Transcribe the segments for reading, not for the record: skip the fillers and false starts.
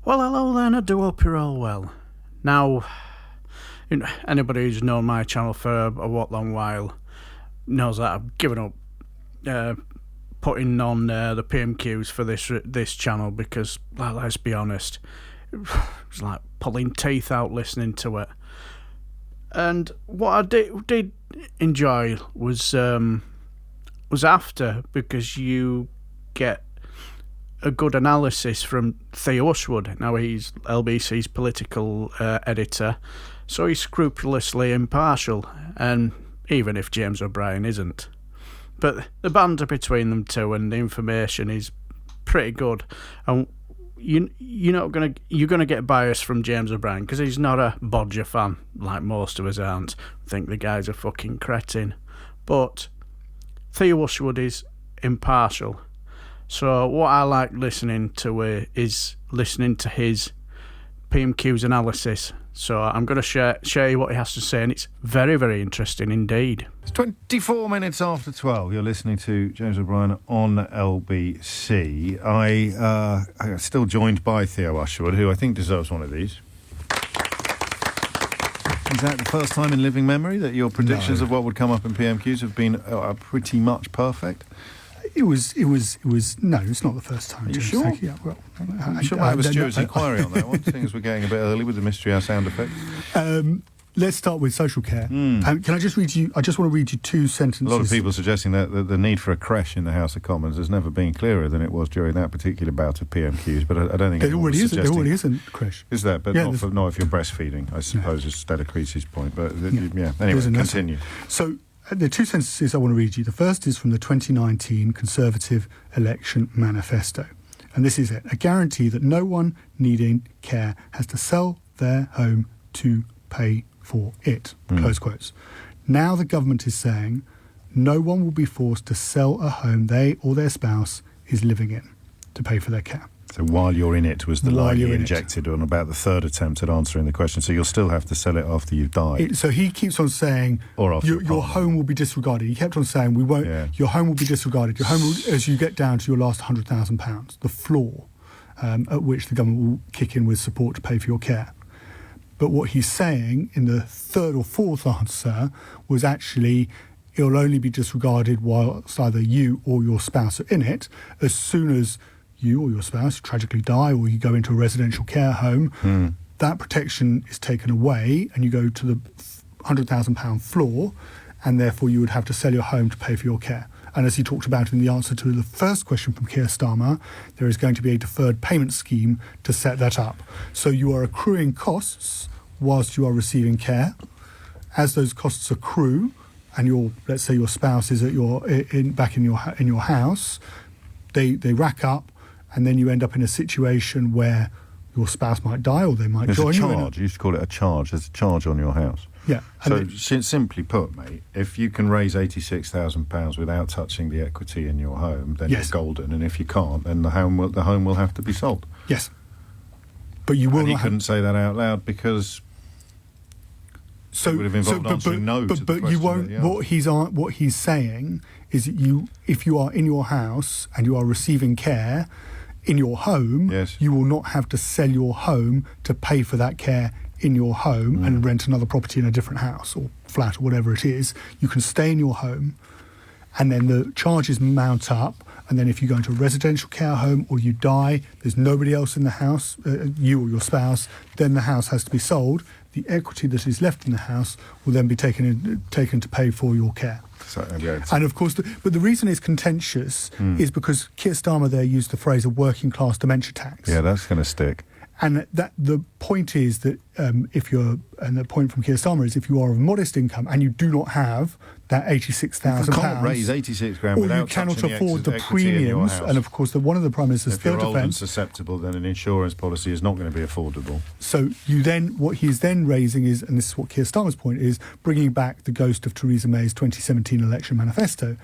Well, hello then, I do hope you're all well. Now, anybody who's known my channel for a long while knows that I've given up putting on the PMQs for this channel because, well, let's be honest, it's like pulling teeth out listening to it. And what I did enjoy was after, because you get a good analysis from Theo Usherwood. Now, he's LBC's political editor, so he's scrupulously impartial, and even if James O'Brien isn't. But the banter between them two and the information is pretty good. And you're gonna get bias from James O'Brien because he's not a Bodger fan like most of us aren't. I think the guy's a fucking cretin. But Theo Usherwood is impartial. So what I like listening to is listening to his PMQ's analysis. So I'm going to share you what he has to say, and it's very, very interesting indeed. It's 24 minutes after 12. You're listening to James O'Brien on LBC. I'm still joined by Theo Usherwood, who I think deserves one of these. Is that the first time in living memory that your predictions of what would come up in PMQs have been pretty much perfect? It was. No, it's not the first time. Are you sure? Yeah, well, I'm sure I have a steward's inquiry on that one. Things were getting a bit early with the mystery hour sound effects. Let's start with social care. Can I just read you? I just want to read you two sentences. A lot of people suggesting that the need for a creche in the House of Commons has never been clearer than it was during that particular bout of PMQs. But I don't think there already is. There already is a creche. Is there? But not if you're breastfeeding, I suppose, is Stella Creasy's point. But anyway, continue. So. The two sentences I want to read you. The first is from the 2019 Conservative Election Manifesto. And this is it. A guarantee that no one needing care has to sell their home to pay for it. Close quotes. Now the government is saying no one will be forced to sell a home they or their spouse is living in to pay for their care. So while you're in it was the line you injected on about the third attempt at answering the question. So you'll still have to sell it after you've died. So he keeps on saying, or after your home will be disregarded. He kept on saying, we won't. Yeah. Your home will be disregarded. Your home will, as you get down to your last £100,000, the floor at which the government will kick in with support to pay for your care. But what he's saying in the third or fourth answer was actually, it'll only be disregarded whilst either you or your spouse are in it. As soon as you or your spouse tragically die or you go into a residential care home, that protection is taken away and you go to the £100,000 floor, and therefore you would have to sell your home to pay for your care. And as he talked about in the answer to the first question from Keir Starmer, there is going to be a deferred payment scheme to set that up. So you are accruing costs whilst you are receiving care. As those costs accrue, and let's say your spouse is back in your house, they rack up. And then you end up in a situation where your spouse might die or they might join you. There's a charge. You used to call it a charge. There's a charge on your house. Yeah. So simply put, mate, if you can raise £86,000 without touching the equity in your home, then you're golden. And if you can't, then the home will have to be sold. Yes. But you will not. He couldn't say that out loud because it would have involved answering no to the question. But you won't. What he's saying is that if you are in your house and you are receiving care in your home, you will not have to sell your home to pay for that care in your home and rent another property in a different house or flat or whatever it is. You can stay in your home, and then the charges mount up, and then if you go into a residential care home or you die, there's nobody else in the house, you or your spouse, then the house has to be sold. The equity that is left in the house will then be taken to pay for your care. And of course, but the reason it's contentious is because Keir Starmer there used the phrase a working class dementia tax. Yeah, that's going to stick. And the point is that the point from Keir Starmer is if you are of modest income and you do not have that £86,000, you can't raise £86,000 without you cannot touching afford the premiums. And of course, one of the Prime Minister's third defence. If you're old and susceptible, then an insurance policy is not going to be affordable. So what he's then raising is, and this is what Keir Starmer's point is, bringing back the ghost of Theresa May's 2017 election manifesto.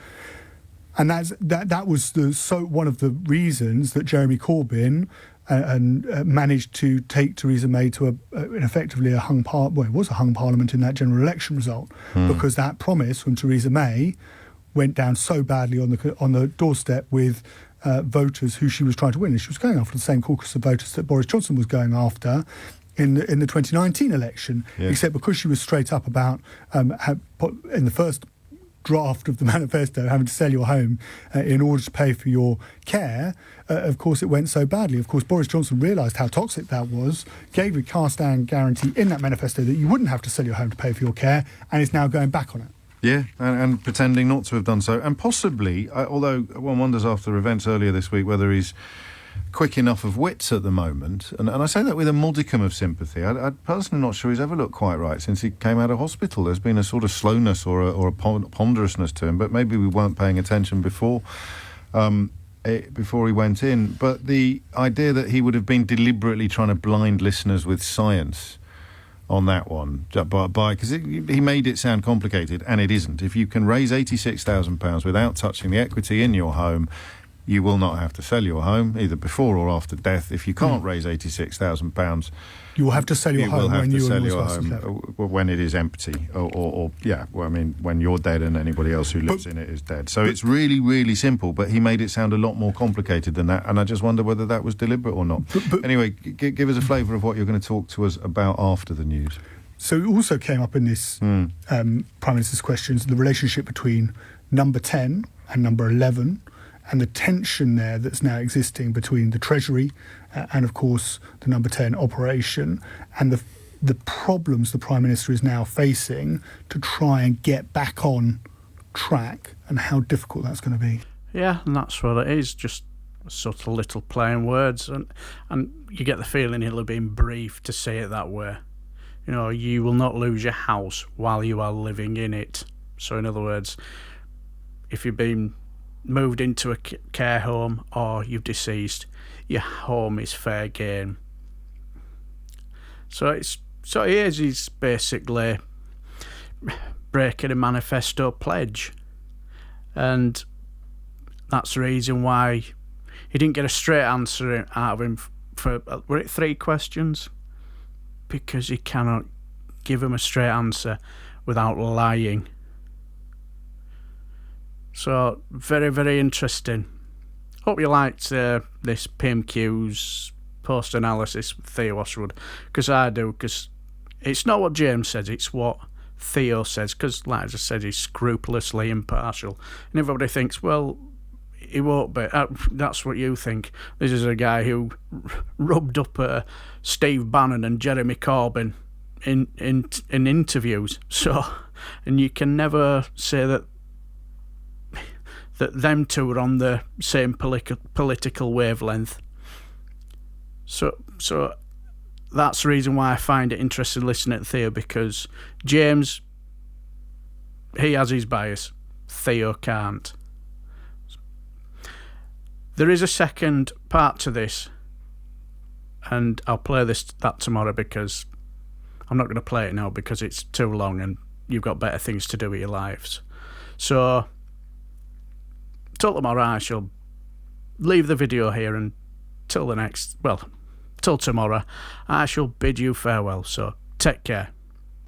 And that was one of the reasons that Jeremy Corbyn managed to take Theresa May to effectively a hung parliament in that general election result, because that promise from Theresa May went down so badly on the doorstep with voters who she was trying to win. And she was going after the same caucus of voters that Boris Johnson was going after in the 2019 election, except because she was straight up about, in the first draft of the manifesto, having to sell your home in order to pay for your care, of course it went so badly. Of course, Boris Johnson realised how toxic that was, gave a cast-down guarantee in that manifesto that you wouldn't have to sell your home to pay for your care, and is now going back on it. Yeah, and pretending not to have done so. And possibly, although one wonders after events earlier this week whether he's quick enough of wits at the moment, and I say that with a modicum of sympathy. I'm personally not sure he's ever looked quite right since he came out of hospital. There's been a sort of slowness or a ponderousness to him, but maybe we weren't paying attention before he went in. But the idea that he would have been deliberately trying to blind listeners with science on that one, because he made it sound complicated, and it isn't. If you can raise £86,000 without touching the equity in your home, you will not have to sell your home, either before or after death. If you can't raise £86,000, you will have to sell your home when you and your spouse are when it is empty, when you're dead and anybody else who lives in it is dead. So it's really, really simple, but he made it sound a lot more complicated than that, and I just wonder whether that was deliberate or not. Anyway, give us a flavour of what you're going to talk to us about after the news. So it also came up in this Prime Minister's questions, the relationship between number 10 and number 11, and the tension there that's now existing between the Treasury and, of course, the number 10 operation, and the problems the Prime Minister is now facing to try and get back on track, and how difficult that's going to be. Yeah, and that's what it is, just a subtle little play on words, and you get the feeling he'll have been briefed to say it that way. You know, you will not lose your house while you are living in it. So, in other words, if you've been moved into a care home or you've deceased, your home is fair game. So he's basically breaking a manifesto pledge, and that's the reason why he didn't get a straight answer out of him for, were it 3 questions? Because he cannot give him a straight answer without lying. So, very, very interesting. Hope you liked this PMQ's post-analysis with Theo Usherwood, because I do, because it's not what James says, it's what Theo says, because, like I just said, he's scrupulously impartial. And everybody thinks, well, he won't be. That's what you think. This is a guy who rubbed up Steve Bannon and Jeremy Corbyn in interviews. So, and you can never say that them two are on the same political wavelength. So that's the reason why I find it interesting listening to Theo, because James, he has his bias, Theo can't. There is a second part to this, and I'll play that tomorrow, because I'm not going to play it now because it's too long and you've got better things to do with your lives. So till tomorrow, I shall leave the video here, and till tomorrow, I shall bid you farewell. So take care.